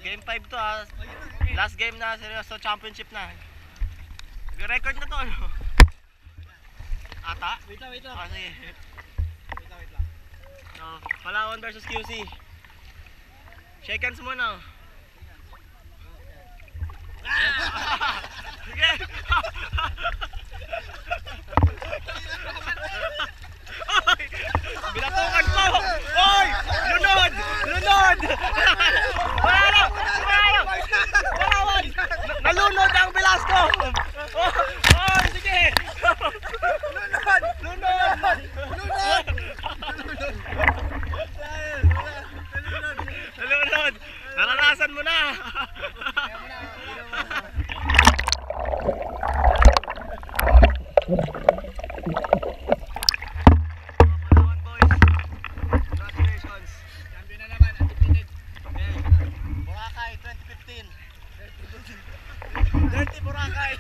Game 5 to ha. Last game na, seryoso, championship na. Record na to, ano? Ata? Wait lang. Ah, sige. Wait lang. Oh, Palawan versus QC. Shake hands muna. Sige! Oy! Binatukan ko! Oy! Lunod! Lunod! Wala na! Palawan! Nalunod ang Velasco! Oy! Sige! Lunod! Lunod! Nalunod! Naranasan mo na! Palawan boys! Congratulations! Champion na naman, undefeated. Boracay 2015. Dirty Boracay.